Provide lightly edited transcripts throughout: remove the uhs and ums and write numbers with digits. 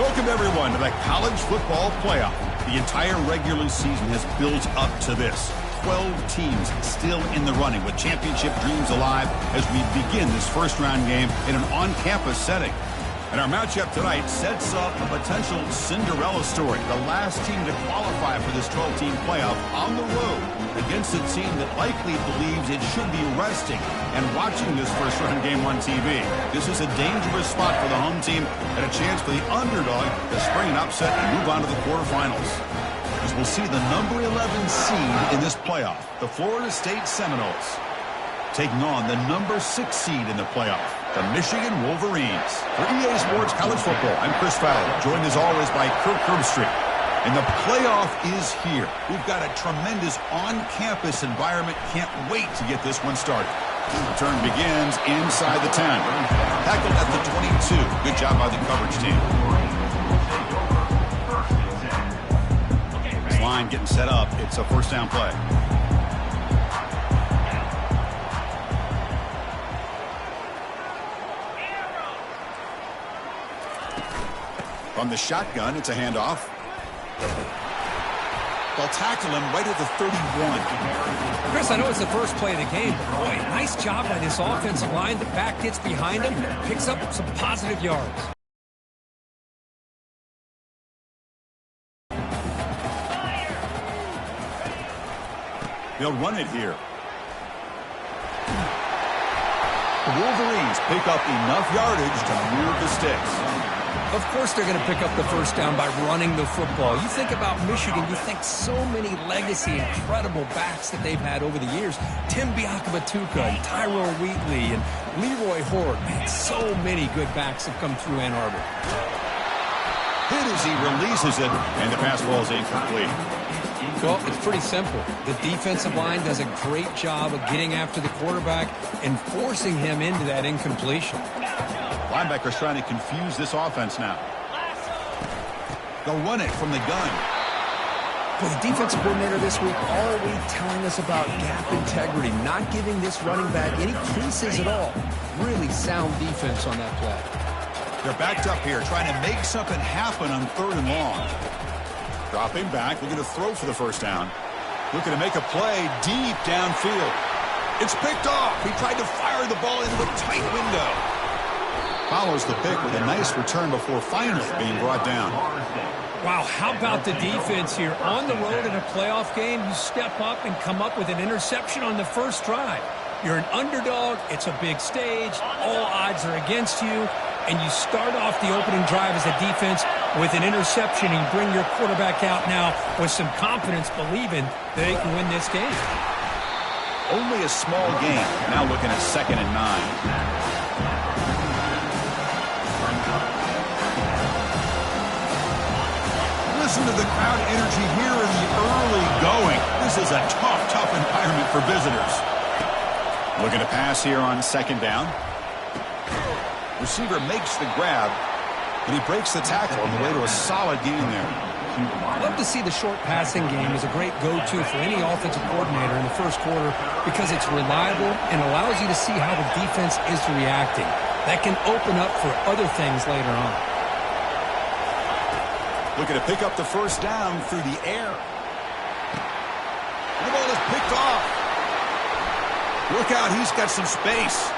Welcome, everyone, to the College Football Playoff. The entire regular season has built up to this. 12 teams still in the running with championship dreams alive as we begin this first-round game in an on-campus setting. And our matchup tonight sets up a potential Cinderella story. The last team to qualify for this 12-team playoff on the road against a team that likely believes it should be resting and watching this first-round game on TV. This is a dangerous spot for the home team and a chance for the underdog to spring an upset and move on to the quarterfinals. As we'll see the number 11 seed in this playoff, the Florida State Seminoles, taking on the number 6 seed in the playoff, the Michigan Wolverines. For EA Sports College Football, I'm Chris Fowler, joined as always by Kirk Herbstreit. And the playoff is here. We've got a tremendous on-campus environment. Can't wait to get this one started. Return begins inside the 10. Tackled at the 22. Good job by the coverage team. This line getting set up. It's a first down play. From the shotgun, it's a handoff. They'll tackle him right at the 31. Chris, I know it's the first play of the game, but boy, nice job by this offensive line. The back gets behind him, picks up some positive yards. They'll run it here. The Wolverines pick up enough yardage to move the sticks. Of course they're going to pick up the first down by running the football. You think about Michigan, you think so many legacy, incredible backs that they've had over the years. Tim Biakabatuka and Tyrone Wheatley and Leroy Hort. Man, so many good backs have come through Ann Arbor. Hit as he releases it, and the pass ball is incomplete. Well, it's pretty simple. The defensive line does a great job of getting after the quarterback and forcing him into that incompletion. Linebackers trying to confuse this offense now. They'll run it from the gun. For the defensive coordinator this week, always telling us about gap integrity, not giving this running back any creases at all. Really sound defense on that play. They're backed up here, trying to make something happen on 3rd and long. Dropping back, looking to throw for the first down. Looking to make a play deep downfield. It's picked off. He tried to fire the ball into a tight window. Follows the pick with a nice return before finally being brought down. Wow, how about the defense here? On the road in a playoff game, you step up and come up with an interception on the first drive. You're an underdog. It's a big stage. All odds are against you. And you start off the opening drive as a defense with an interception. And you bring your quarterback out now with some confidence, believing they can win this game. Only a small game. Now looking at 2nd and 9. Listen to the crowd energy here in the early going. This is a tough environment for visitors. Looking to pass here on 2nd down. Receiver makes the grab, and he breaks the tackle on the way to a solid gain there. I love to see the short passing game as a great go-to for any offensive coordinator in the first quarter because it's reliable and allows you to see how the defense is reacting. That can open up for other things later on. Looking to pick up the first down through the air. The ball is picked off. Look out, he's got some space.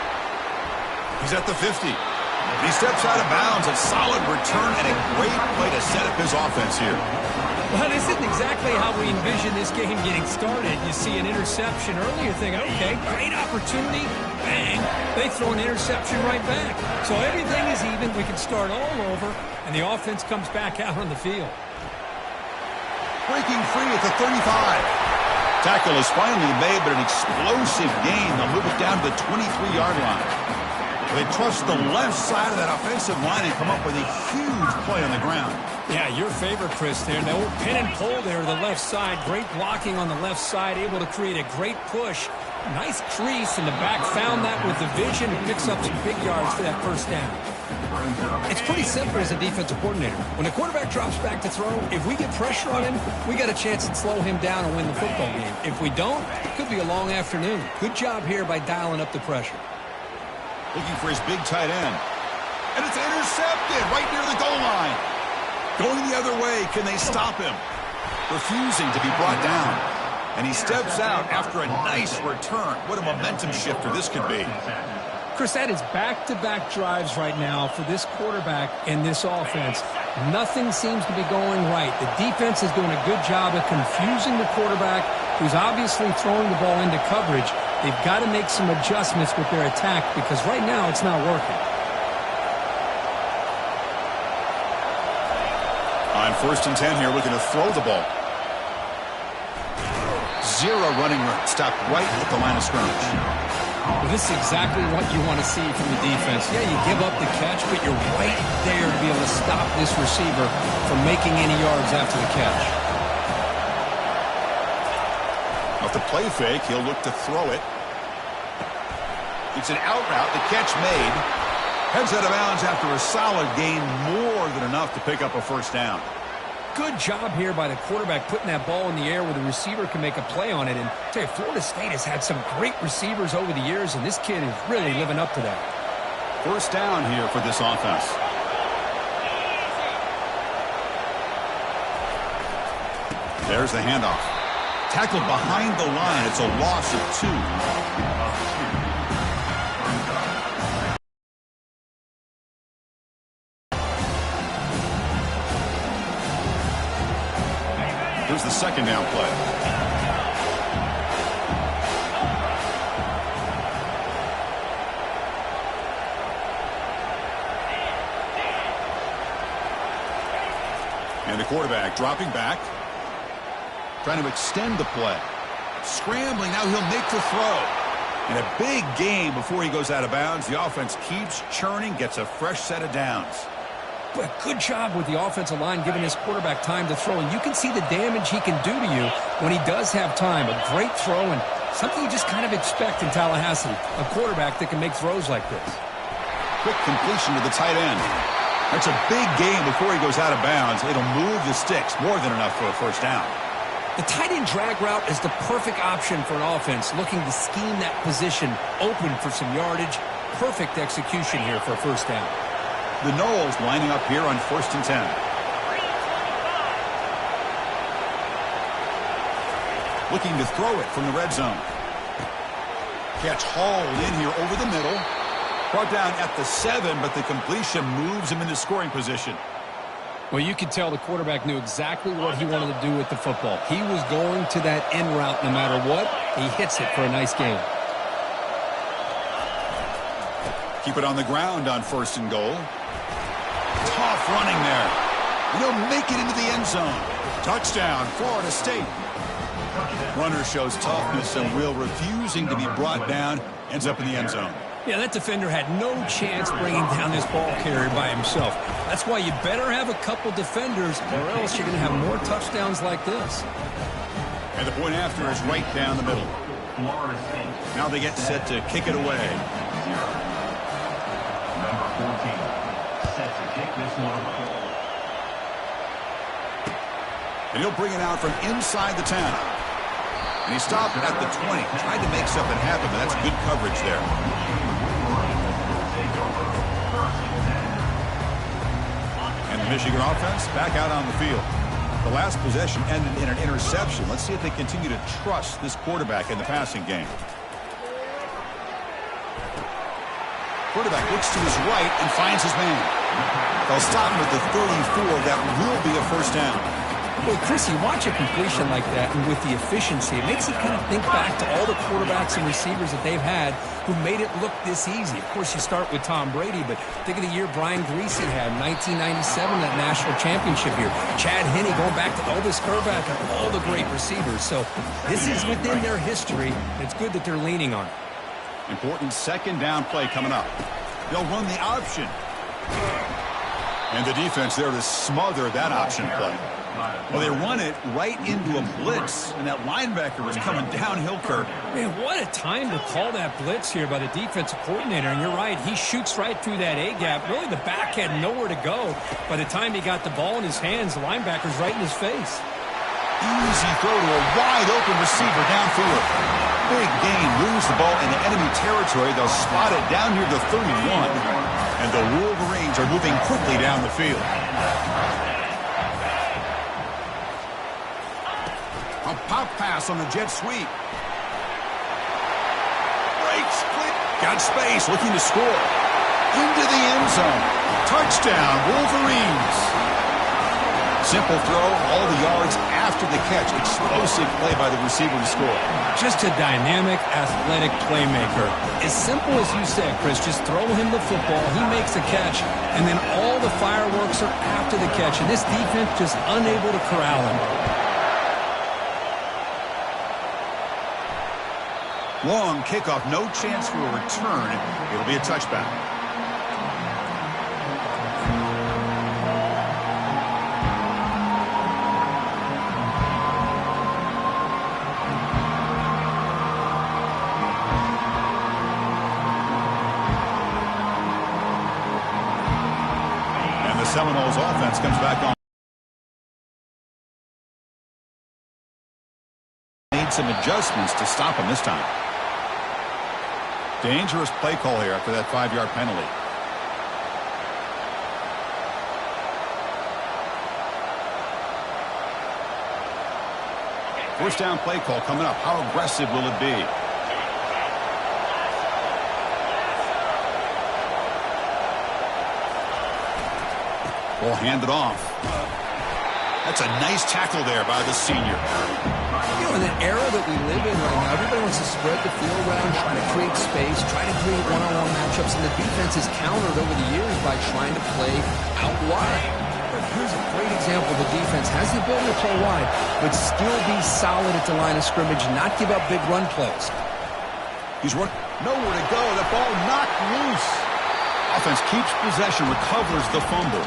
He's at the 50. He steps out of bounds. A solid return and a great play to set up his offense here. Well, this isn't exactly how we envision this game getting started. You see an interception early, you're thinking, okay, great opportunity. Bang, they throw an interception right back. So everything is even. We can start all over, and the offense comes back out on the field. Breaking free at the 35. Tackle is finally made, but an explosive gain. They'll move it down to the 23-yard line. They trust the left side of that offensive line and come up with a huge play on the ground. Yeah, your favorite, Chris, there. The old pin and pull there, the left side. Great blocking on the left side, able to create a great push. Nice crease, and the back found that with the vision and picks up some big yards for that first down. It's pretty simple as a defensive coordinator. When the quarterback drops back to throw, if we get pressure on him, we got a chance to slow him down and win the football game. If we don't, it could be a long afternoon. Good job here by dialing up the pressure. Looking for his big tight end. And it's intercepted right near the goal line. Going the other way, can they stop him? Refusing to be brought down. And he steps out after a nice return. What a momentum shifter this could be. Chris, that is back-to-back drives right now for this quarterback and this offense. Nothing seems to be going right. The defense is doing a good job of confusing the quarterback, who's obviously throwing the ball into coverage. They've got to make some adjustments with their attack because right now it's not working. On 1st and 10 here, looking to throw the ball. Zero running room. Stopped right at the line of scrimmage. Well, this is exactly what you want to see from the defense. Yeah, you give up the catch, but you're right there to be able to stop this receiver from making any yards after the catch. Off the play fake, he'll look to throw it. It's an out route. The catch made. Heads out of bounds after a solid gain, more than enough to pick up a first down. Good job here by the quarterback putting that ball in the air where the receiver can make a play on it. And I tell you, Florida State has had some great receivers over the years, and this kid is really living up to that. First down here for this offense. There's the handoff. Tackled behind the line. It's a loss of 2. Here's the second down play. And the quarterback dropping back. Trying to extend the play. Scrambling, now he'll make the throw. And a big gain before he goes out of bounds. The offense keeps churning, gets a fresh set of downs. But good job with the offensive line giving his quarterback time to throw. And you can see the damage he can do to you when he does have time. A great throw and something you just kind of expect in Tallahassee. A quarterback that can make throws like this. Quick completion to the tight end. That's a big gain before he goes out of bounds. It'll move the sticks. More than enough for a first down. The tight end drag route is the perfect option for an offense looking to scheme that position open for some yardage. Perfect execution here for a first down. The Noles lining up here on 1st and 10. Looking to throw it from the red zone. Catch hauled in here over the middle. Brought down at the 7, but the completion moves him into scoring position. Well, you could tell the quarterback knew exactly what he wanted to do with the football. He was going to that end route no matter what. He hits it for a nice gain. Keep it on the ground on 1st and goal. Tough running there. He'll make it into the end zone. Touchdown, Florida State. Runner shows toughness and will, refusing to be brought down. Ends up in the end zone. Yeah, that defender had no chance bringing down this ball carrier by himself. That's why you better have a couple defenders, or else you're going to have more touchdowns like this. And the point after is right down the middle. Now they get set to kick it away. Number 14. Set to kick this one away. And he'll bring it out from inside the 10. And he stopped at the 20. Tried to make something happen, but that's good coverage there. And the Michigan offense back out on the field. The last possession ended in an interception. Let's see if they continue to trust this quarterback in the passing game. Quarterback looks to his right and finds his man. They'll stop him at the 34. That will be a first down. Well, Chris, you watch a completion like that, and with the efficiency, it makes you kind of think back to all the quarterbacks and receivers that they've had who made it look this easy. Of course, you start with Tom Brady, but think of the year Brian Griese had, 1997, that national championship year. Chad Henne, going back to Elvis Kerback and all the great receivers. So this is within their history. It's good that they're leaning on it. Important second down play coming up. They'll run the option. And the defense there to smother that option play. Well, they run it right into a blitz, and that linebacker was coming downhill, Kirk. Man, what a time to call that blitz here by the defensive coordinator. And you're right, he shoots right through that A-gap. Really, the back had nowhere to go. By the time he got the ball in his hands, the linebacker's right in his face. Easy throw to a wide-open receiver downfield. Big gain, moves the ball into enemy territory. They'll spot it down near the 31. And the Wolverines are moving quickly down the field. Pop pass on the jet sweep. Breaks, quick. Got space, looking to score. Into the end zone. Touchdown, Wolverines. Simple throw, all the yards after the catch. Explosive play by the receiver to score. Just a dynamic, athletic playmaker. As simple as you said, Chris, just throw him the football, he makes the catch, and then all the fireworks are after the catch, and this defense just unable to corral him. Long kickoff, no chance for a return. It'll be a touchback. Seminoles offense comes back on. Need some adjustments to stop him this time. Dangerous play call here after that 5-yard penalty. First down play call coming up. How aggressive will it be? Will hand it off. That's a nice tackle there by the senior. You know, in the era that we live in right now, everybody wants to spread the field around, try to create space, try to create one-on-one matchups, and the defense is countered over the years by trying to play out wide. But here's a great example. The defense has the ability to play wide, but still be solid at the line of scrimmage, not give up big run plays. He's nowhere to go. The ball knocked loose. Offense keeps possession, recovers the fumble.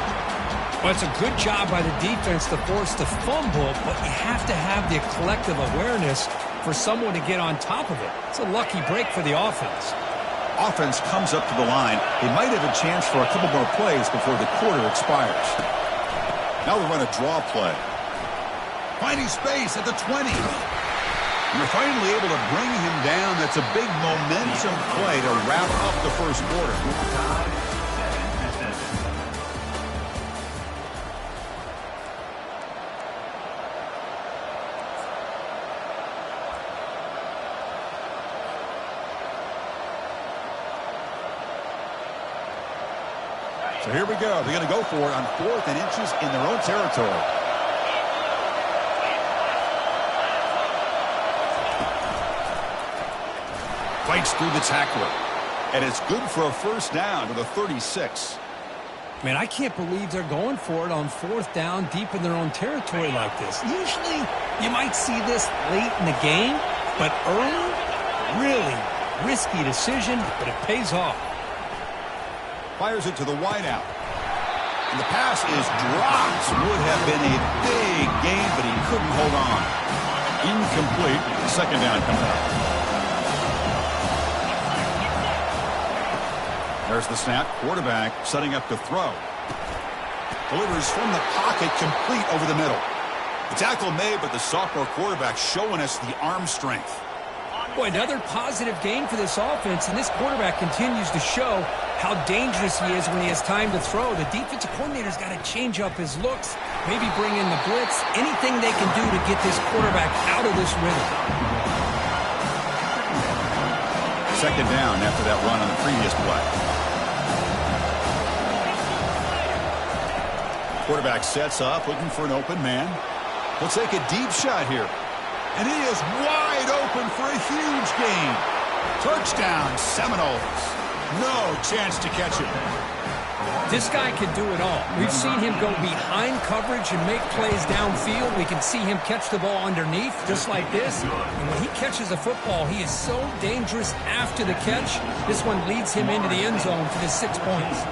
Well, it's a good job by the defense to force the fumble, but you have to have the collective awareness for someone to get on top of it. It's a lucky break for the offense. Offense comes up to the line. They might have a chance for a couple more plays before the quarter expires. Now we run a draw play. Finding space at the 20. You're finally able to bring him down. That's a big momentum play to wrap up the first quarter. So here we go. They're going to go for it on 4th and inches in their own territory. Fights through the tackler. And it's good for a first down to the 36. Man, I can't believe they're going for it on 4th down deep in their own territory like this. Usually you might see this late in the game, but early, really risky decision, but it pays off. Fires it to the wideout. And the pass is dropped. Would have been a big gain, but he couldn't hold on. Incomplete. Second down coming up. There's the snap. Quarterback setting up to throw. Delivers from the pocket, complete over the middle. The tackle made, but the sophomore quarterback showing us the arm strength. Boy, another positive gain for this offense, and this quarterback continues to show how dangerous he is when he has time to throw. The defensive coordinator's got to change up his looks, maybe bring in the blitz, anything they can do to get this quarterback out of this rhythm. Second down after that run on the previous play. Quarterback sets up, looking for an open man. He'll take a deep shot here. And he is wide open for a huge gain. Touchdown, Seminoles. No chance to catch him. This guy can do it all. We've seen him go behind coverage and make plays downfield. We can see him catch the ball underneath, just like this. And when he catches the football, he is so dangerous after the catch. This one leads him into the end zone for the 6 points.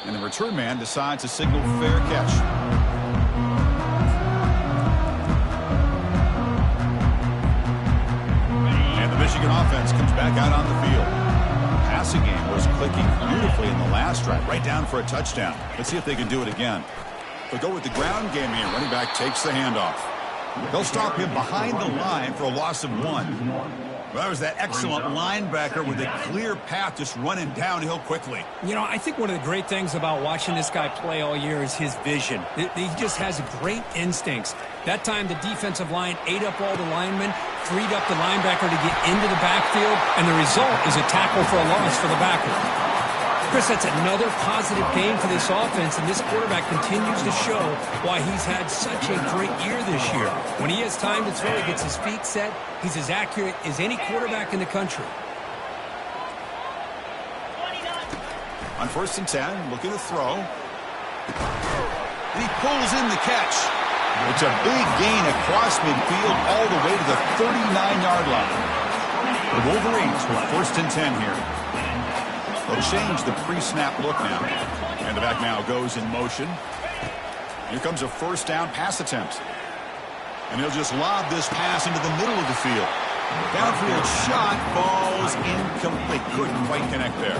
And the return man decides to signal fair catch. And the Michigan offense comes back out on the field. Passing game was clicking beautifully in the last drive, right down for a touchdown. Let's see if they can do it again. They'll go with the ground game here. Running back takes the handoff. They'll stop him behind the line for a loss of 1. Well, that was that excellent linebacker with a clear path just running downhill quickly. You know, I think one of the great things about watching this guy play all year is his vision. He just has great instincts. That time, the defensive line ate up all the linemen, freed up the linebacker to get into the backfield, and the result is a tackle for a loss for the backer. Chris, that's another positive game for this offense, and this quarterback continues to show why he's had such a great year this year. When he has time to throw, he gets his feet set. He's as accurate as any quarterback in the country. On 1st and 10, looking to throw. And he pulls in the catch. It's a big gain across midfield all the way to the 39-yard line. The Wolverines with 1st and 10 here. They'll change the pre-snap look now. And the back now goes in motion. Here comes a 1st down pass attempt. And he'll just lob this pass into the middle of the field. Downfield shot falls incomplete. Couldn't quite connect there.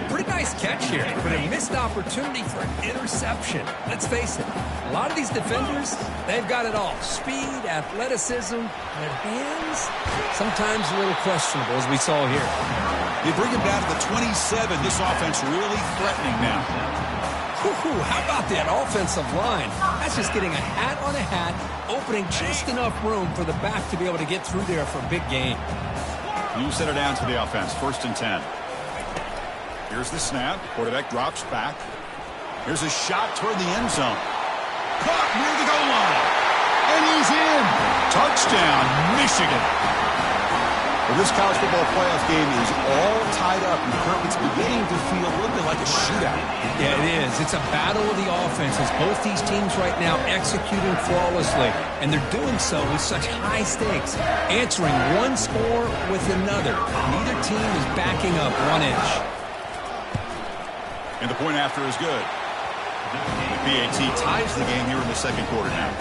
Pretty nice catch here, but a missed opportunity for an interception. Let's face it, a lot of these defenders, they've got it all. Speed, athleticism, but hands, sometimes a little questionable, as we saw here. They bring him down to the 27. This offense really threatening now. How about that offensive line? That's just getting a hat on a hat, opening just enough room for the back to be able to get through there for a big gain. You set it down to the offense, 1st and 10. Here's the snap. Quarterback drops back. Here's a shot toward the end zone. Caught near the goal line. And he's in. Touchdown, Michigan. Well, this college football playoff game is all tied up, and currently it's beginning to feel a little bit like a shootout. Yeah, it is. It's a battle of the offenses. Both these teams right now executing flawlessly, and they're doing so with such high stakes, answering one score with another. Neither team is backing up 1 inch. And the point after is good. The PAT ties the game here in the 2nd quarter now.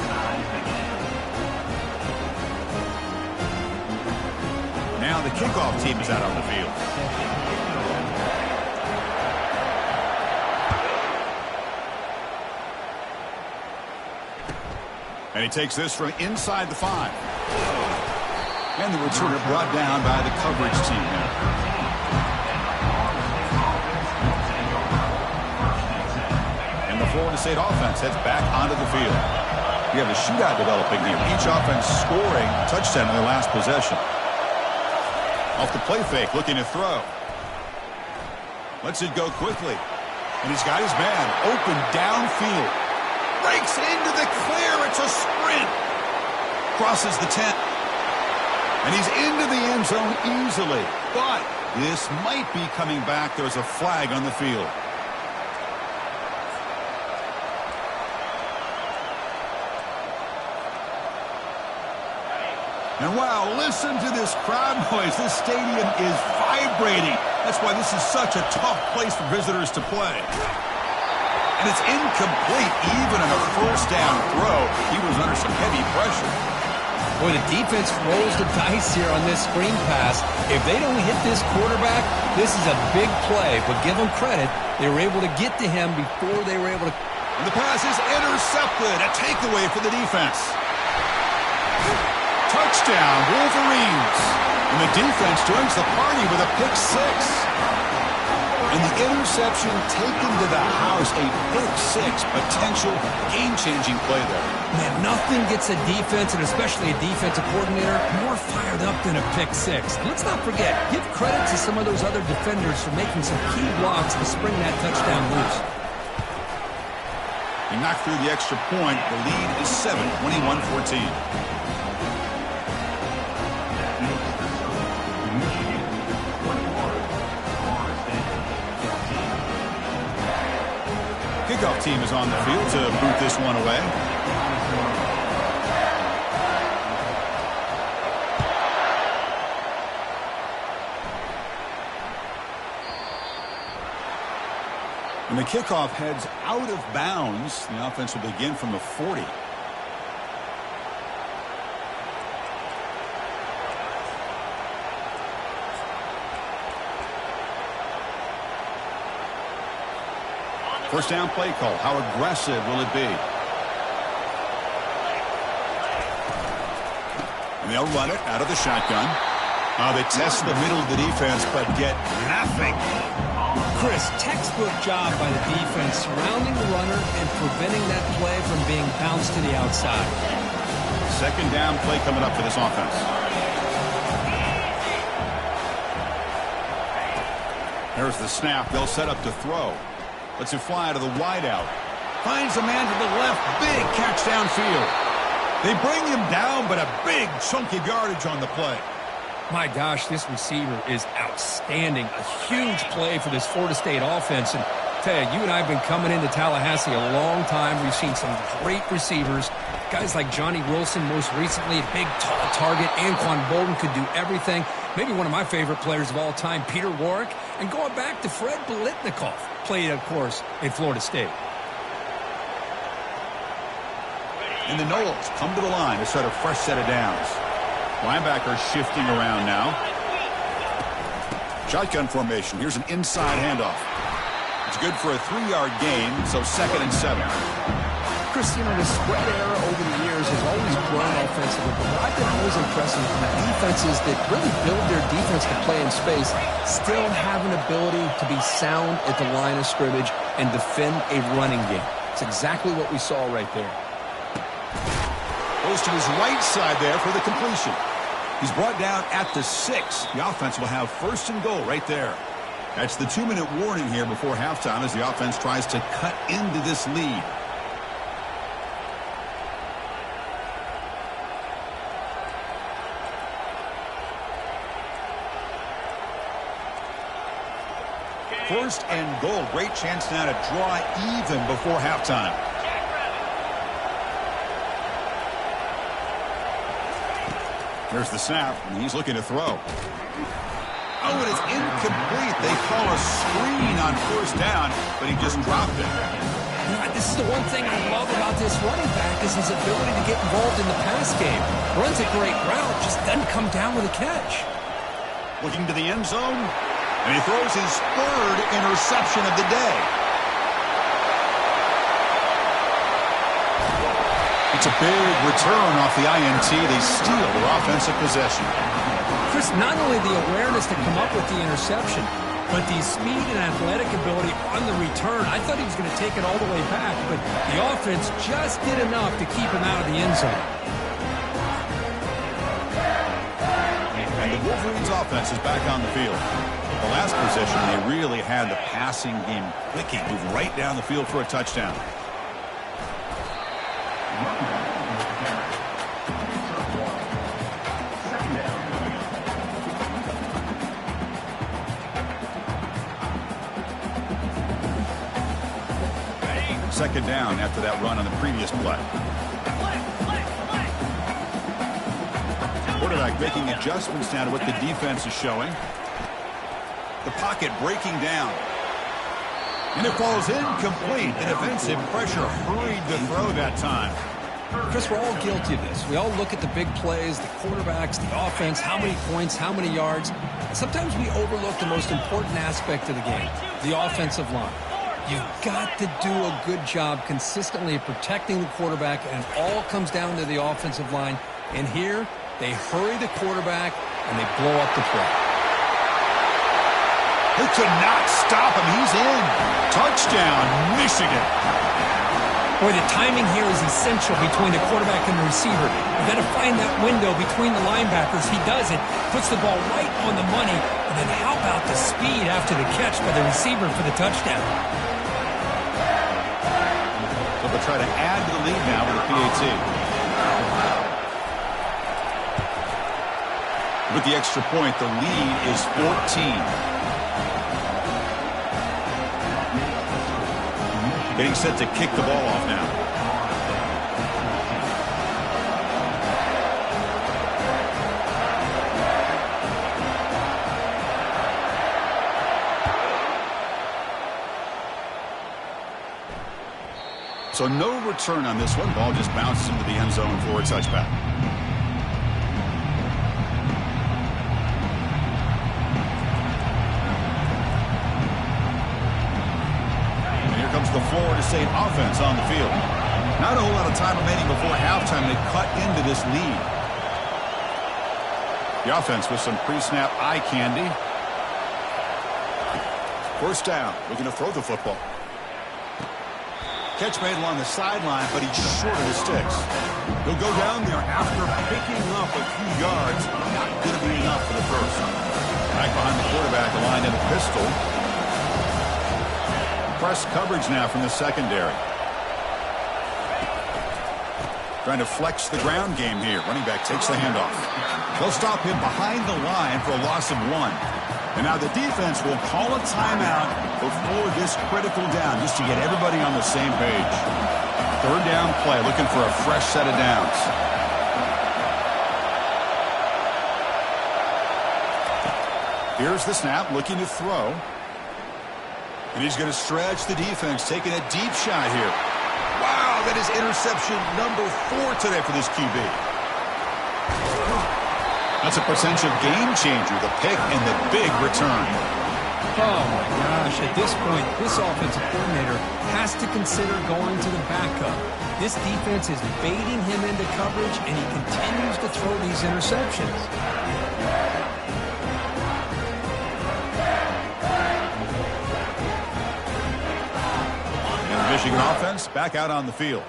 Now the kickoff team is out on the field. And he takes this from inside the 5. And the returner brought down by the coverage team now. And the Florida State offense heads back onto the field. We have a shootout developing here. Each offense scoring a touchdown in their last possession. Off the play fake, looking to throw. Lets it go quickly. And he's got his man open downfield. Breaks into the clear. It's a sprint. Crosses the 10. And he's into the end zone easily. But this might be coming back. There's a flag on the field. And wow, listen to this crowd noise. This stadium is vibrating. That's why this is such a tough place for visitors to play. And it's incomplete. Even in a 1st down throw, he was under some heavy pressure. Boy, the defense rolls the dice here on this screen pass. If they don't hit this quarterback, this is a big play. But give them credit, they were able to get to him before they were able to. And the pass is intercepted. A takeaway for the defense. Touchdown, Wolverines. And the defense joins the party with a pick 6. And the interception taken to the house, a pick 6, potential game-changing play there. Man, nothing gets a defense, and especially a defensive coordinator, more fired up than a pick 6. And let's not forget, give credit to some of those other defenders for making some key blocks to spring that touchdown loose. He knocked through the extra point. The lead is 7, 21-14. Kickoff team is on the field to boot this one away. And the kickoff heads out of bounds. The offense will begin from the 40. First down play call. How aggressive will it be? And they'll run it out of the shotgun. They test the middle of the defense, but get nothing. Chris, textbook job by the defense surrounding the runner and preventing that play from being bounced to the outside. Second down play coming up for this offense. There's the snap. They'll set up to throw. Lets it fly out of the wideout. Finds a man to the left. Big catch downfield. They bring him down, but a big chunk of yardage on the play. My gosh, this receiver is outstanding. A huge play for this Florida State offense. And Ted, you and I have been coming into Tallahassee a long time. We've seen some great receivers. Guys like Johnny Wilson, most recently, a big, tall target. Anquan Bolden could do everything. Maybe one of my favorite players of all time, Peter Warrick. And going back to Fred Biletnikoff, played, of course, in Florida State. And the Noles come to the line to start a fresh set of downs. Linebacker shifting around now. Shotgun formation. Here's an inside handoff. It's good for a 3-yard gain, so 2nd and 7. Chris, you know, the spread era over the years has always grown offensively, but what I've been always impressed with the defenses that really build their defense to play in space still have an ability to be sound at the line of scrimmage and defend a running game. It's exactly what we saw right there. Goes to his right side there for the completion. He's brought down at the 6. The offense will have 1st and goal right there. That's the 2-minute warning here before halftime as the offense tries to cut into this lead. First and goal. Great chance now to draw even before halftime. There's the snap, and he's looking to throw. Oh, and it's incomplete. They call a screen on 1st down, but he just dropped it. You know, this is the one thing I love about this running back is his ability to get involved in the pass game. Runs a great route, just doesn't come down with a catch. Looking to the end zone, and he throws his 3rd interception of the day. It's a big return off the INT. They steal their offensive possession. Chris, not only the awareness to come up with the interception, but the speed and athletic ability on the return. I thought he was going to take it all the way back, but the offense just did enough to keep him out of the end zone. And the Wolverines offense is back on the field. The last possession, they really had the passing game clicking. Moved right down the field for a touchdown. Second down after that run on the previous play. Quarterback making adjustments now to what the defense is showing. The pocket breaking down. And it falls incomplete. The defensive pressure hurried to throw that time. Chris, we're all guilty of this. We all look at the big plays, the quarterbacks, the offense, how many points, how many yards. Sometimes we overlook the most important aspect of the game, the offensive line. You've got to do a good job consistently of protecting the quarterback, and it all comes down to the offensive line. And here, they hurry the quarterback, and they blow up the play. They could not stop him. He's in. Touchdown, Michigan. Boy, the timing here is essential between the quarterback and the receiver. You've got to find that window between the linebackers. He does it, puts the ball right on the money, and then how about the speed after the catch by the receiver for the touchdown? So they'll try to add to the lead now with a PAT. With the extra point, the lead is 14. Getting set to kick the ball off now. So no return on this one. Ball just bounces into the end zone for a touchback. The Florida State offense on the field. Not a whole lot of time remaining before halftime. They cut into this lead. The offense with some pre-snap eye candy. First down, looking to throw the football. Catch made along the sideline, but he's short of his sticks. He'll go down there after picking up a few yards. Not going to be enough for the first. Back behind the quarterback, a line in a pistol. Press coverage now from the secondary. Trying to flex the ground game here. Running back takes the handoff. They'll stop him behind the line for a loss of 1. And now the defense will call a timeout before this critical down, just to get everybody on the same page. Third down play, looking for a fresh set of downs. Here's the snap, looking to throw. And he's going to stretch the defense, taking a deep shot here. Wow, that is interception number 4 today for this QB. That's a potential game changer, the pick and the big return. Oh, my gosh. At this point, this offensive coordinator has to consider going to the backup. This defense is baiting him into coverage, and he continues to throw these interceptions. And the Michigan offense back out on the field.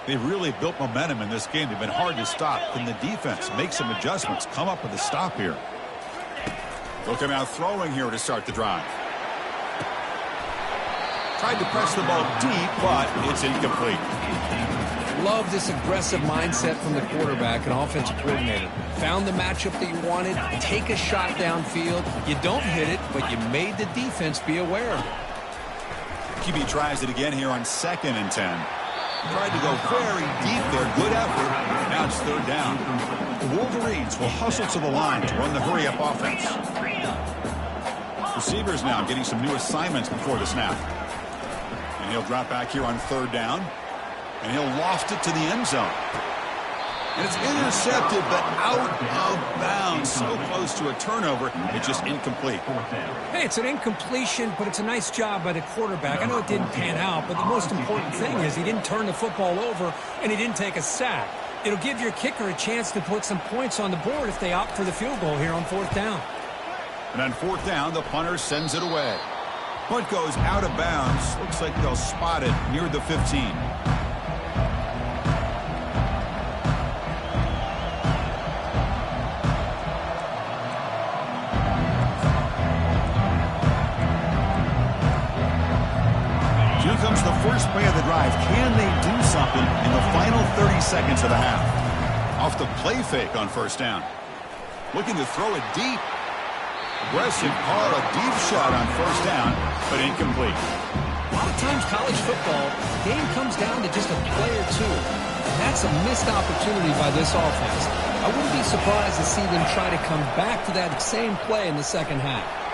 They've really built momentum in this game. They've been hard to stop. Can the defense make some adjustments, come up with a stop here? They'll come out throwing here to start the drive. Tried to press the ball deep, but it's incomplete. Love this aggressive mindset from the quarterback and offensive coordinator. Found the matchup that you wanted. Take a shot downfield. You don't hit it, but you made the defense be aware of it. QB tries it again here on 2nd and 10. Tried to go very deep there. Good effort. Now it's third down. The Wolverines will hustle to the line to run the hurry-up offense. Receivers now getting some new assignments before the snap. And he'll drop back here on third down. And he'll loft it to the end zone. And it's intercepted, but out of bounds. So close to a turnover, it's just incomplete. Hey, it's an incompletion, but it's a nice job by the quarterback. I know it didn't pan out, but the most important thing is he didn't turn the football over, and he didn't take a sack. It'll give your kicker a chance to put some points on the board if they opt for the field goal here on 4th down. And on 4th down, the punter sends it away. Punt goes out of bounds. Looks like they'll spot it near the 15. Comes the first play of the drive. Can they do something in the final 30 seconds of the half? Off the play fake on 1st down. Looking to throw it deep. Aggressive call, a deep shot on 1st down, but incomplete. A lot of times college football, the game comes down to just a play or two. That's a missed opportunity by this offense. I wouldn't be surprised to see them try to come back to that same play in the second half.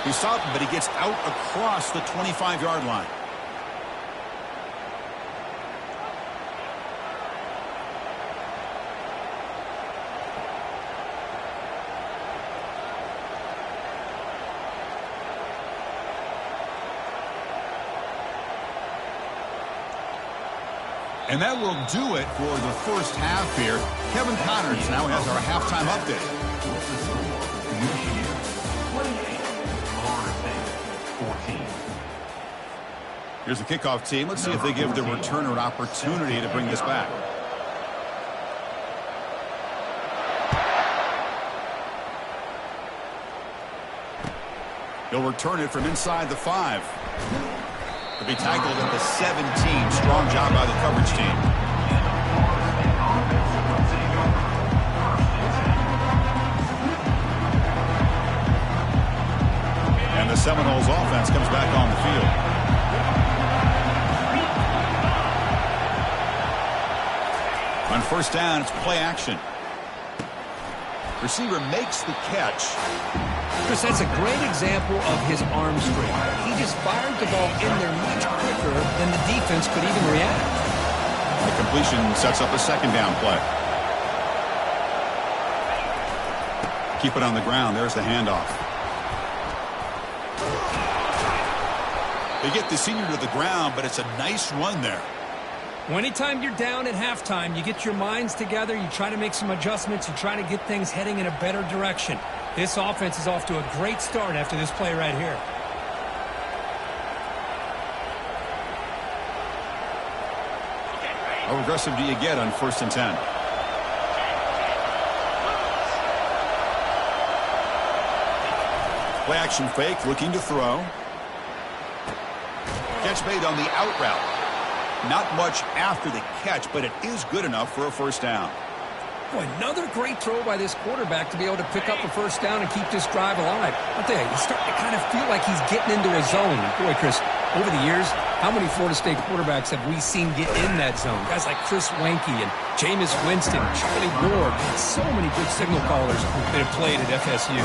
He stopped him, but he gets out across the 25-yard line. And that will do it for the first half here. Kevin Connors now has our halftime update. Here's the kickoff team. Let's see if they give the returner an opportunity to bring this back. He'll return it from inside the 5. He'll be tackled at the 17. Strong job by the coverage team. And the Seminoles offense comes back on the field. On 1st down, it's play action. Receiver makes the catch. Chris, that's a great example of his arm strength. He just fired the ball in there much quicker than the defense could even react. The completion sets up a 2nd down play. Keep it on the ground. There's the handoff. They get the senior to the ground, but it's a nice run there. Well, anytime you're down at halftime, you get your minds together, you try to make some adjustments, you try to get things heading in a better direction. This offense is off to a great start after this play right here. How aggressive do you get on 1st and 10? Play action fake, looking to throw. Catch made on the out route. Not much after the catch, but it is good enough for a 1st down. Boy, another great throw by this quarterback to be able to pick up a 1st down and keep this drive alive. I'll tell you, he's starting to kind of feel like he's getting into a zone. Boy, Chris, over the years, how many Florida State quarterbacks have we seen get in that zone? Guys like Chris Wenke and Jameis Winston, Charlie Ward, and so many good signal callers that have played at FSU.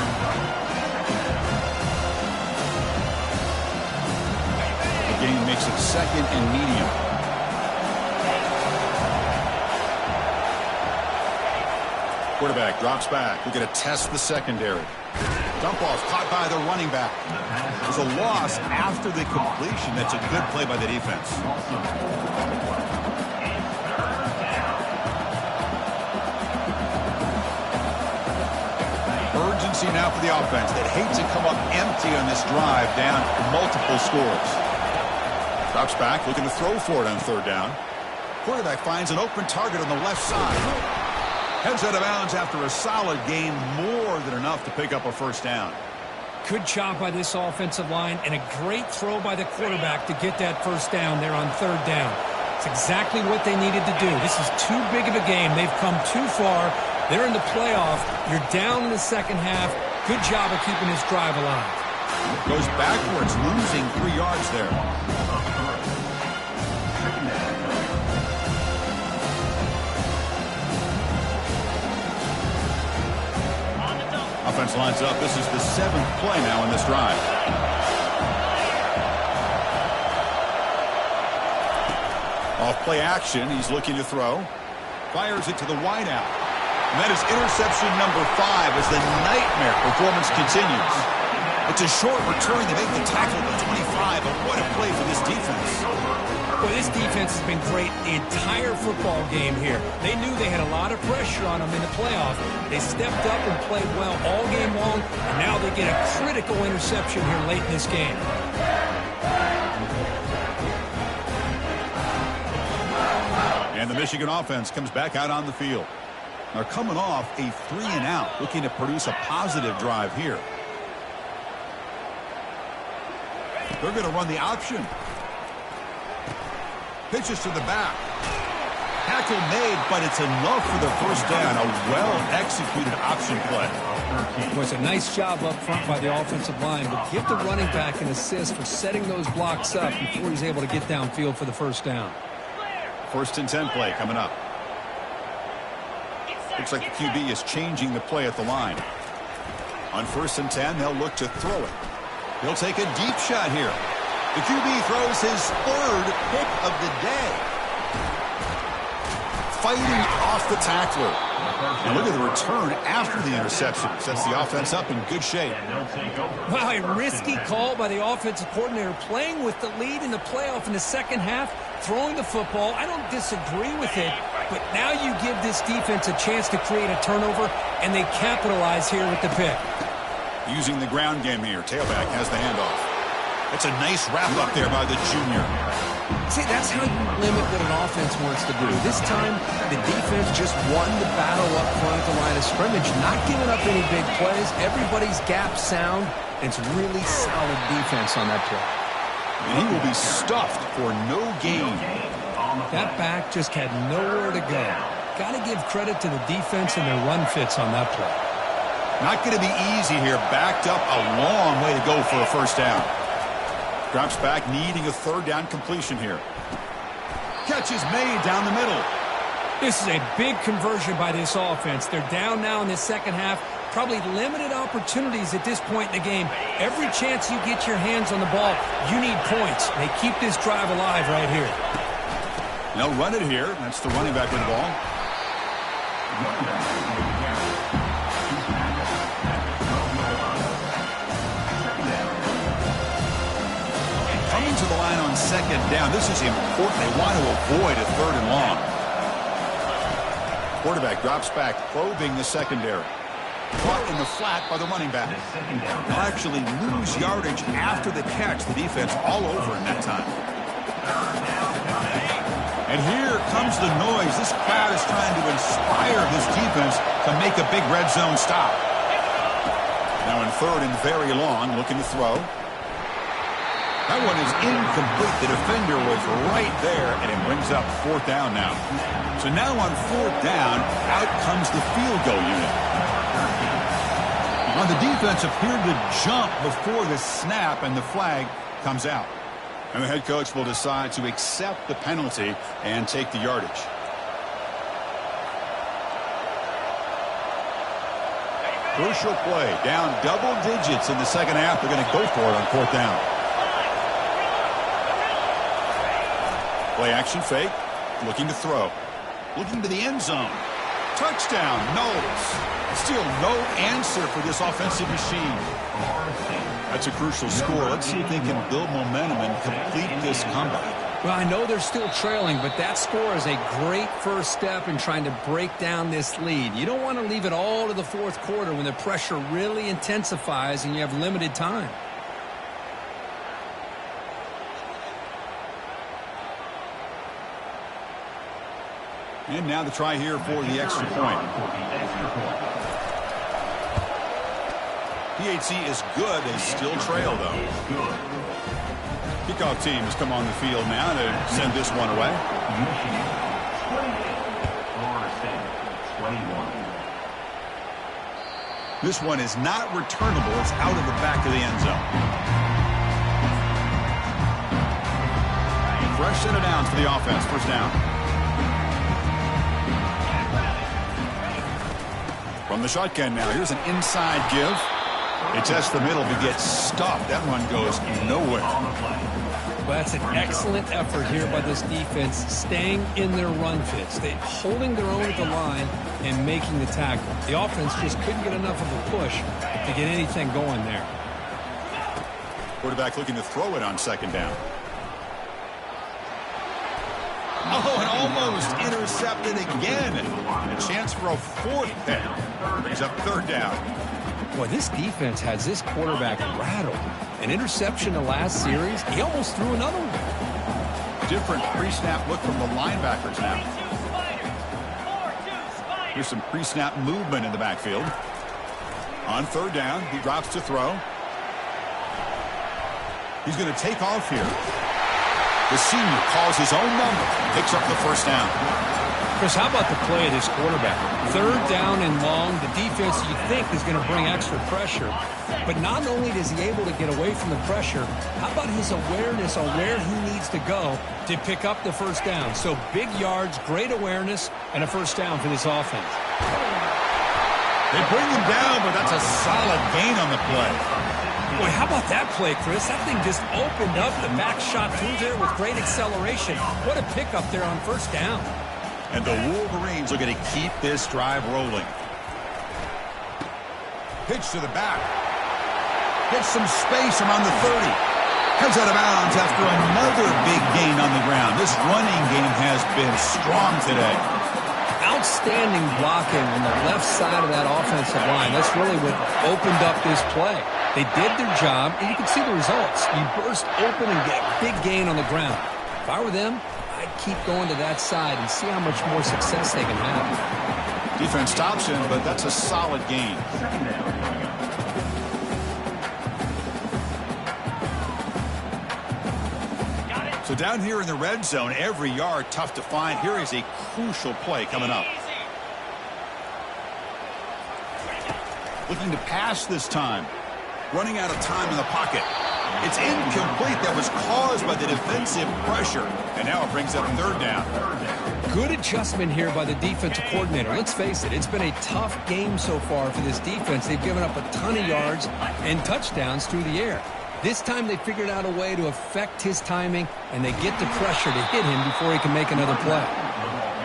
The game makes it 2nd and medium. Quarterback drops back. We're going to test the secondary. Dump off caught by the running back. There's a loss after the completion. That's a good play by the defense. Urgency now for the offense. They'd hate to come up empty on this drive, down multiple scores. Drops back, looking to throw for it on 3rd down. Quarterback finds an open target on the left side. Heads out of bounds after a solid gain, more than enough to pick up a 1st down. Good job by this offensive line and a great throw by the quarterback to get that 1st down there on 3rd down. It's exactly what they needed to do. This is too big of a game. They've come too far. They're in the playoff. You're down in the 2nd half. Good job of keeping this drive alive. Goes backwards, losing 3 yards there. Offense lines up. This is the 7th play now in this drive. Off play action. He's looking to throw. Fires it to the wideout. And that is interception number 5 as the nightmare performance continues. It's a short return. They make the tackle at the 25, but what a play for this defense. Well, this defense has been great the entire football game here. They knew they had a lot of pressure on them in the playoff. They stepped up and played well all game long, and now they get a critical interception here late in this game. And the Michigan offense comes back out on the field. They're coming off a 3-and-out, looking to produce a positive drive here. They're going to run the option. Pitches to the back. Tackle made, but it's enough for the 1st down. A well-executed option play. It was a nice job up front by the offensive line, but give the running back an assist for setting those blocks up before he's able to get downfield for the 1st down. 1st and 10 play coming up. Looks like the QB is changing the play at the line. On 1st and 10, they'll look to throw it. He'll take a deep shot here. The QB throws his 3rd pick of the day. Fighting off the tackler. And look at the return after the interception. Sets the offense up in good shape. Wow, a risky call by the offensive coordinator. Playing with the lead in the playoff in the 2nd half, throwing the football. I don't disagree with it, but now you give this defense a chance to create a turnover, and they capitalize here with the pick. Using the ground game here. Tailback has the handoff. It's a nice wrap up there by the junior. See, that's how you limit what an offense wants to do. This time, the defense just won the battle up front at the line of scrimmage, not giving up any big plays. Everybody's gap sound. It's really solid defense on that play. And he will be stuffed for no gain. That back just had nowhere to go. Got to give credit to the defense and their run fits on that play. Not going to be easy here. Backed up a long way to go for a 1st down. Drops back, needing a 3rd down completion here. Catch is made down the middle. This is a big conversion by this offense. They're down now in the 2nd half. Probably limited opportunities at this point in the game. Every chance you get your hands on the ball, you need points. They keep this drive alive right here. They'll run it here. That's the running back with the ball. Coming to to the line on second down. This is important. They want to avoid a third and long. Quarterback drops back, probing the secondary. Caught in the flat by the running back. They'll actually lose yardage after the catch. The defense all over in that time. And here comes the noise. This crowd is trying to inspire this defense to make a big red zone stop. Now in third and very long, looking to throw. That one is incomplete. The defender was right there, and it brings up fourth down now. So now on fourth down, out comes the field goal unit. Now the defense appeared to jump before the snap, and the flag comes out. And the head coach will decide to accept the penalty and take the yardage. Crucial play. Down double digits in the second half. They're going to go for it on fourth down. Play action fake. Looking to throw. Looking to the end zone. Touchdown. Knowles. Still no answer for this offensive machine. That's a crucial score. Let's see if they can build momentum and complete this comeback. Well, I know they're still trailing, but that score is a great first step in trying to break down this lead. You don't want to leave it all to the fourth quarter when the pressure really intensifies and you have limited time. And now the try here for the extra point. PHC is good. They still trail, though. Kickoff team has come on the field now to send this one away. This one is not returnable. It's out of the back of the end zone. Fresh set of downs for the offense. First down. From the shotgun now. Here's an inside give. They test the middle but get stopped. That run goes nowhere. Well, that's an excellent effort here by this defense, staying in their run fits. They're holding their own at the line and making the tackle. The offense just couldn't get enough of a push to get anything going there. Quarterback looking to throw it on second down. Oh, and almost intercepted again. A chance for a fourth pick. Brings up third down. Boy, this defense has this quarterback rattled. An interception the last series, he almost threw another one. Different pre-snap look from the linebackers now. Here's some pre-snap movement in the backfield. On third down, he drops to throw. He's going to take off here. The senior calls his own number, picks up the first down. Chris, how about the play of this quarterback? Third down and long. The defense, you think, is going to bring extra pressure. But not only is he able to get away from the pressure, how about his awareness on where he needs to go to pick up the first down? So big yards, great awareness, and a first down for this offense. They bring him down, but that's a solid gain on the play. Boy, how about that play, Chris? That thing just opened up the back shot through there with great acceleration. What a pickup there on first down. And the Wolverines are going to keep this drive rolling. Pitch to the back. Gets some space around the 30. Heads out of bounds after another big gain on the ground. This running game has been strong today. Outstanding blocking on the left side of that offensive line. That's really what opened up this play. They did their job, and you can see the results. You burst open and get a big gain on the ground. If I were them, I'd keep going to that side and see how much more success they can have. Defense stops him, but that's a solid gain. So down here in the red zone, every yard tough to find. Here is a crucial play coming up. Looking to pass this time. Running out of time in the pocket. It's incomplete. That was caused by the defensive pressure. And now it brings up third down. Good adjustment here by the defensive coordinator. Let's face it, it's been a tough game so far for this defense. They've given up a ton of yards and touchdowns through the air. This time they figured out a way to affect his timing, and they get the pressure to hit him before he can make another play.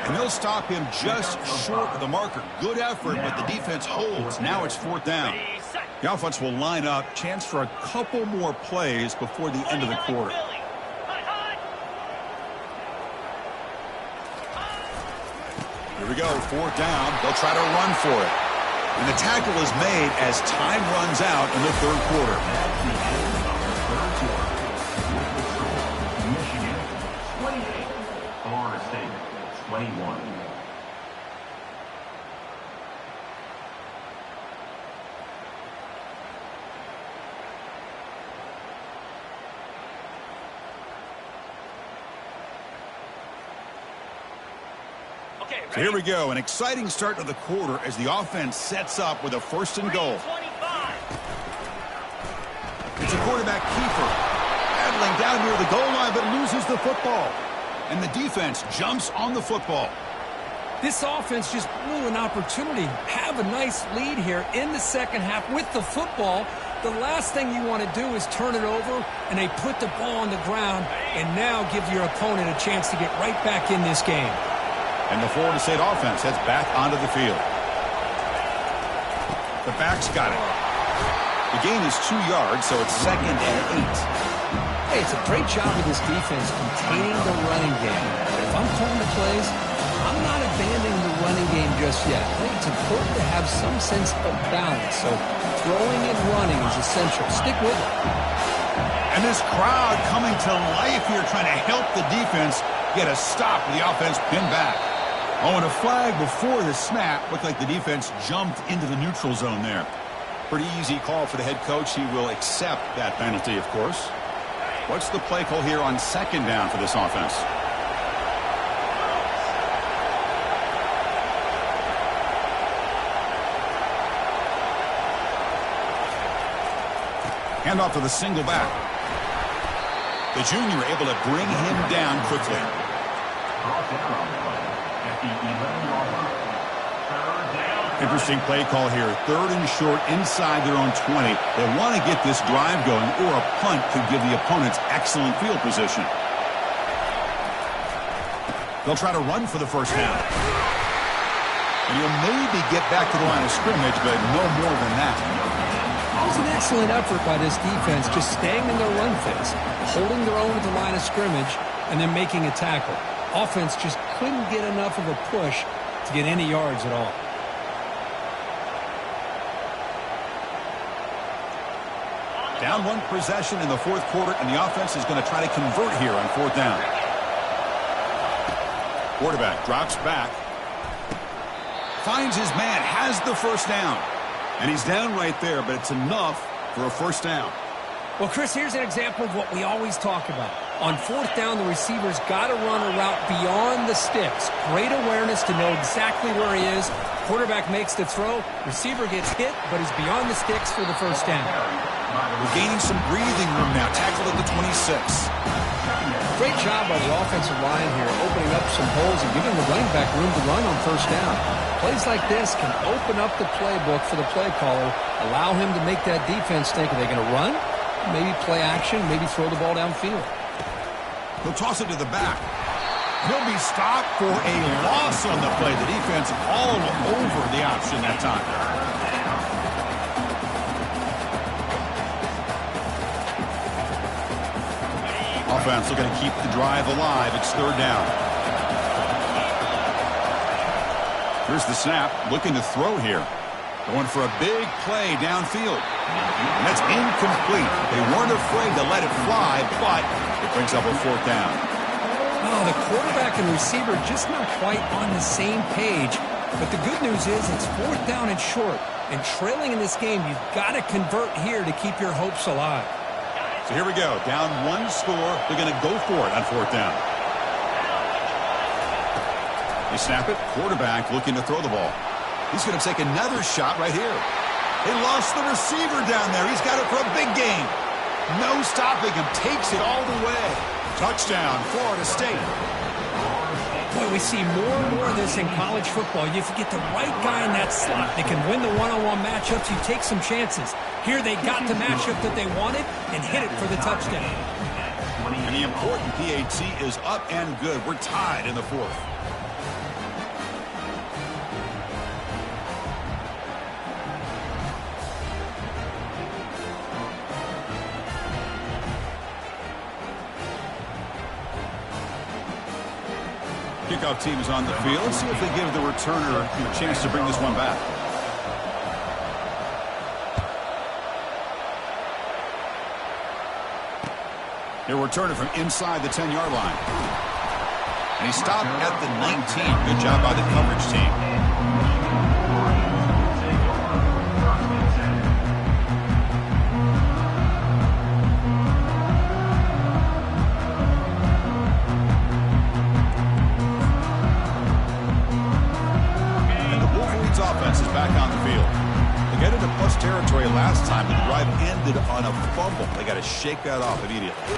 And they'll stop him just short of the marker. Good effort, but the defense holds. Now it's fourth down. The offense will line up. Chance for a couple more plays before the end of the quarter. Here we go, 4th down. They'll try to run for it. And the tackle is made as time runs out in the 3rd quarter. That's the end of the 3rd quarter. Michigan, 28. Florida State, 21. So here we go, an exciting start to the quarter as the offense sets up with a 1st and goal. It's a quarterback keeper, battling down near the goal line, but loses the football. And the defense jumps on the football. This offense just blew an opportunity. Have a nice lead here in the 2nd half with the football. The last thing you want to do is turn it over, and they put the ball on the ground and now give your opponent a chance to get right back in this game. And the Florida State offense heads back onto the field. The back's got it. The gain is 2 yards, so it's 2nd and 8. Hey, it's a great job of this defense containing the running game. But if I'm calling the plays, I'm not abandoning the running game just yet. I think it's important to have some sense of balance. So throwing and running is essential. Stick with it. And this crowd coming to life here, trying to help the defense get a stop with the offense pinned back. Oh, and a flag before the snap. Looked like the defense jumped into the neutral zone there. Pretty easy call for the head coach. He will accept that penalty, of course. What's the play call here on 2nd down for this offense? Handoff to the single back. The junior able to bring him down quickly. Interesting play call here. 3rd and short inside their own 20. They want to get this drive going, or a punt could give the opponents excellent field position. They'll try to run for the 1st down. And he'll maybe get back to the line of scrimmage, but no more than that. It was an excellent effort by this defense, just staying in their run fits, holding their own at the line of scrimmage, and then making a tackle. Offense just couldn't get enough of a push to get any yards at all. Down 1 possession in the 4th quarter, and the offense is going to try to convert here on 4th down. Quarterback drops back. Finds his man, has the 1st down. And he's down right there, but it's enough for a 1st down. Well, Chris, here's an example of what we always talk about. On 4th down, the receiver's got to run a route beyond the sticks. Great awareness to know exactly where he is. Quarterback makes the throw. Receiver gets hit, but he's beyond the sticks for the 1st down. We're gaining some breathing room now. Tackled at the 26. Great job by the offensive line here, opening up some holes and giving the running back room to run on 1st down. Plays like this can open up the playbook for the play caller, allow him to make that defense think, are they going to run? Maybe play action, maybe throw the ball downfield. He'll toss it to the back. He'll be stopped for a loss on the play. The defense all over the option that time. Offense looking to keep the drive alive. It's 3rd down. Here's the snap. Looking to throw here. Going for a big play downfield. And that's incomplete. They weren't afraid to let it fly, but it brings up a 4th down. Oh, the quarterback and receiver just not quite on the same page. But the good news is it's 4th down and short. And trailing in this game, you've got to convert here to keep your hopes alive. So here we go. Down 1 score. They're going to go for it on 4th down. They snap it. Quarterback looking to throw the ball. He's going to take another shot right here. They lost the receiver down there. He's got it for a big gain. No stopping him. Takes it all the way. Touchdown, Florida State. Boy, we see more and more of this in college football. If you get the right guy in that slot, they can win the one-on-one matchups. You take some chances. Here they got the matchup that they wanted and hit it for the touchdown. And the important PAT is up and good. We're tied in the 4th. Kickoff team is on the field. Let's see if they give the returner a chance to bring this one back. He'll return it from inside the 10-yard line. And he stopped at the 19. Good job by the coverage team. And the Wolverines offense is back on the field. They got into plus territory last time, but the drive ended on a fumble. They got to shake that off immediately.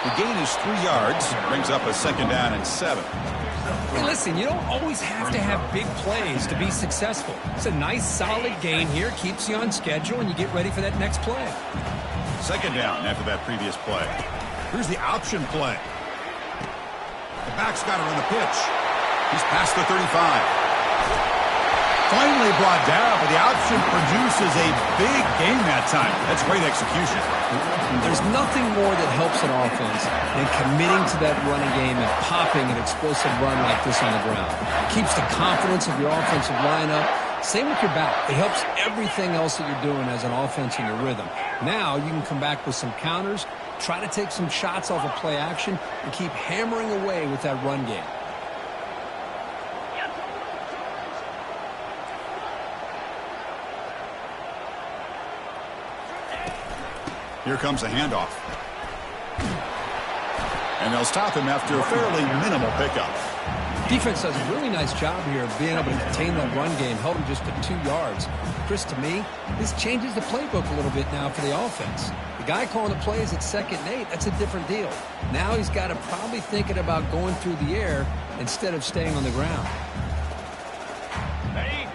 The gain is 3 yards, brings up a 2nd down and 7. Hey, listen, you don't always have to have big plays to be successful. It's a nice, solid gain here, keeps you on schedule, and you get ready for that next play. 2nd down after that previous play. Here's the option play. The back's got to run the pitch. He's past the 35. Finally brought down, but the option produces a big gain that time. That's great execution. There's nothing more that helps an offense than committing to that running game and popping an explosive run like this on the ground. It keeps the confidence of your offensive lineup. Same with your back. It helps everything else that you're doing as an offense in your rhythm. Now you can come back with some counters, try to take some shots off of play action, and keep hammering away with that run game. Here comes a handoff. And they'll stop him after a fairly minimal pickup. Defense does a really nice job here of being able to contain that run game, held him just to 2 yards. Chris, to me, this changes the playbook a little bit now for the offense. The guy calling the plays at 2nd and 8, that's a different deal. Now he's got to probably thinking about going through the air instead of staying on the ground.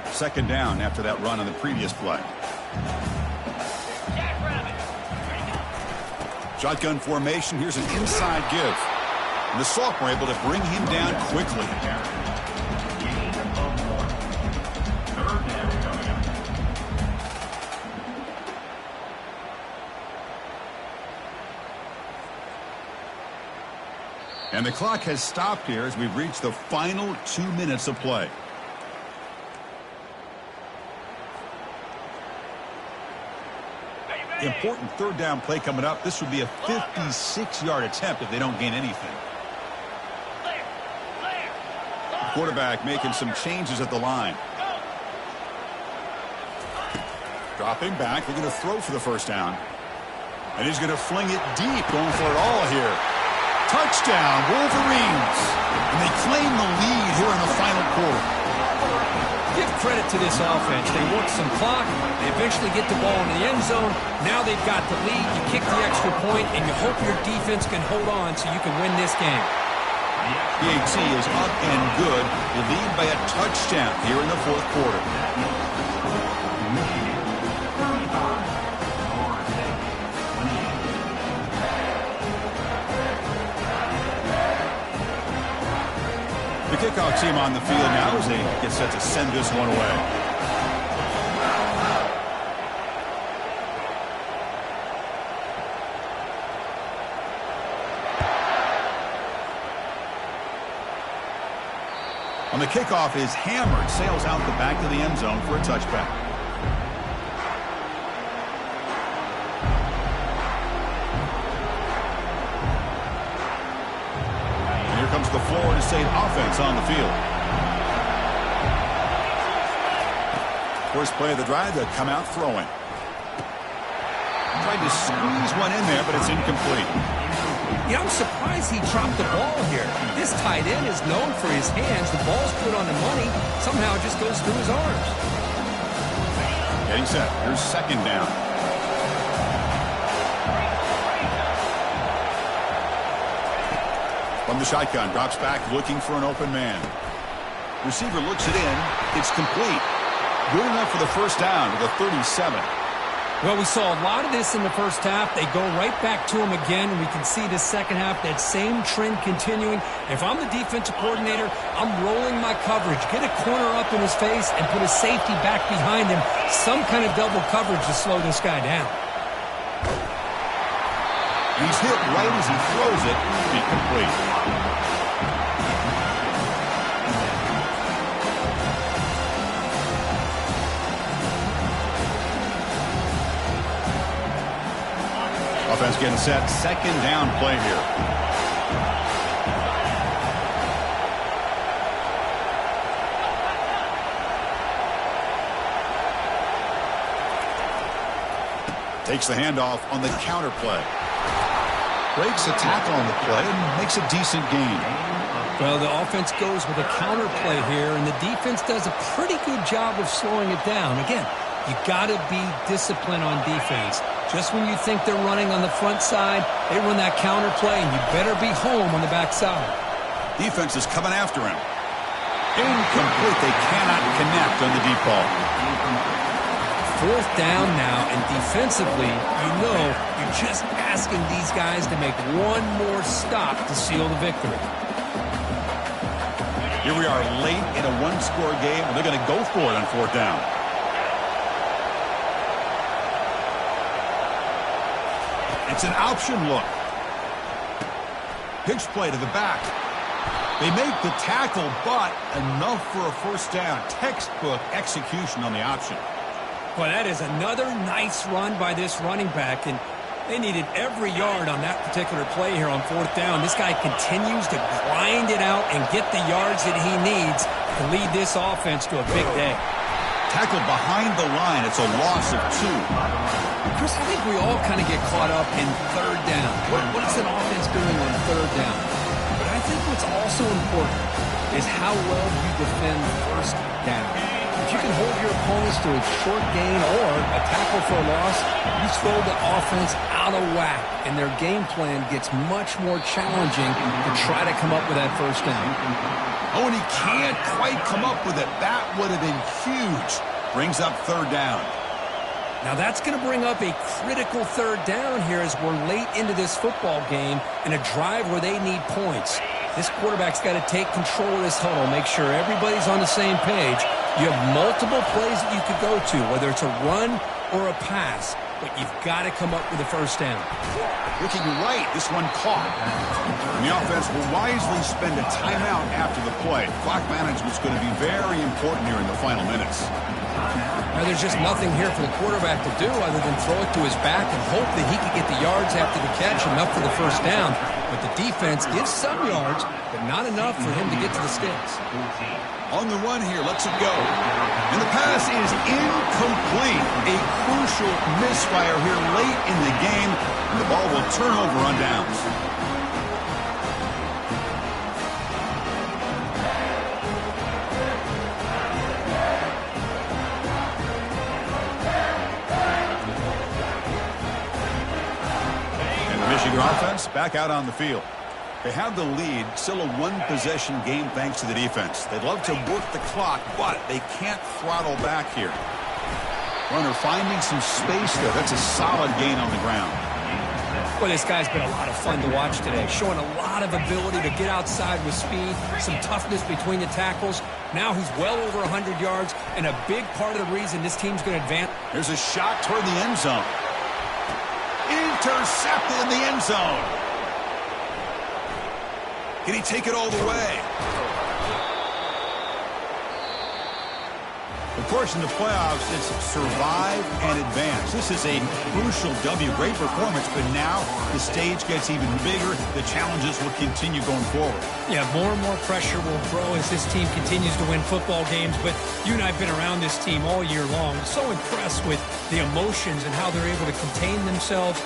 2nd down after that run on the previous play. Shotgun formation. Here's an inside give. And the sophomore able to bring him down quickly. And the clock has stopped here as we've reached the final 2 minutes of play. Important 3rd down play coming up. This would be a 56-yard attempt if they don't gain anything. The quarterback making some changes at the line. Dropping back. They're going to throw for the 1st down. And he's going to fling it deep, going for it all here. Touchdown, Wolverines. And they claim the lead here in the final quarter. Give credit to this offense. They work some clock. They eventually get the ball in the end zone. Now they've got the lead. You kick the extra point, and you hope your defense can hold on so you can win this game. PAT is up and good. They lead by a touchdown here in the 4th quarter. The kickoff team on the field now as they get set to send this one away. On the kickoff is hammered, sails out the back of the end zone for a touchback. Comes the Florida State offense on the field. First play of the drive, they come out throwing. Tried to squeeze one in there, but it's incomplete. You know, I'm surprised he dropped the ball here. This tight end is known for his hands. The ball's put on the money. Somehow it just goes through his arms. Getting set. Here's 2nd down. From the shotgun, drops back looking for an open man. Receiver looks it in. It's complete. Good enough for the 1st down to the 37. Well, we saw a lot of this in the 1st half. They go right back to him again, and we can see the 2nd half, that same trend continuing. If I'm the defensive coordinator, I'm rolling my coverage. Get a corner up in his face and put a safety back behind him. Some kind of double coverage to slow this guy down. He's hit right as he throws it. Incomplete. Offense getting set. Second down play here. Takes the handoff on the counter play. Breaks a tackle on the play and makes a decent gain. Well, the offense goes with a counter play here, and the defense does a pretty good job of slowing it down. Again, you got to be disciplined on defense. Just when you think they're running on the front side, they run that counter play, and you better be home on the back side. Defense is coming after him. Incomplete. They cannot connect on the deep ball. Fourth down now, and defensively, you know you're just asking these guys to make one more stop to seal the victory. Here we are late in a one-score game, and they're going to go for it on fourth down. It's an option look. Pitch play to the back. They make the tackle, but enough for a first down. Textbook execution on the option. Well, that is another nice run by this running back, and they needed every yard on that particular play here on fourth down. This guy continues to grind it out and get the yards that he needs to lead this offense to a big day. Tackled behind the line. It's a loss of 2. Chris, I think we all kind of get caught up in third down. What is an offense doing on third down? But I think what's also important is how well you defend first down. If you can hold your opponents to a short gain or a tackle for a loss, you throw the offense out of whack, and their game plan gets much more challenging to try to come up with that first down. Oh, and he can't quite come up with it. That would have been huge. Brings up third down. Now that's going to bring up a critical third down here as we're late into this football game in a drive where they need points. This quarterback's got to take control of this huddle, make sure everybody's on the same page. You have multiple plays that you could go to, whether it's a run or a pass, but you've got to come up with a first down. Looking right, this one caught. And the offense will wisely spend a timeout after the play. Clock management's going to be very important here in the final minutes. Now, there's just nothing here for the quarterback to do other than throw it to his back and hope that he can get the yards after the catch, enough for the first down. But the defense gives some yards, but not enough for him to get to the sticks. On the run here, lets it go. And the pass is incomplete. A crucial misfire here late in the game. And the ball will turn over on downs. And the Michigan offense back out on the field. They have the lead, still a one-possession game thanks to the defense. They'd love to work the clock, but they can't throttle back here. Runner finding some space there. That's a solid gain on the ground. Well, this guy's been a lot of fun to watch today, showing a lot of ability to get outside with speed, some toughness between the tackles. Now he's well over 100 yards, and a big part of the reason this team's going to advance. There's a shot toward the end zone. Intercepted in the end zone. Can he take it all the way? Of course, in the playoffs, it's survive and advance. This is a crucial W. Great performance, but now the stage gets even bigger. The challenges will continue going forward. Yeah, more and more pressure will grow as this team continues to win football games. But you and I have been around this team all year long. So impressed with the emotions and how they're able to contain themselves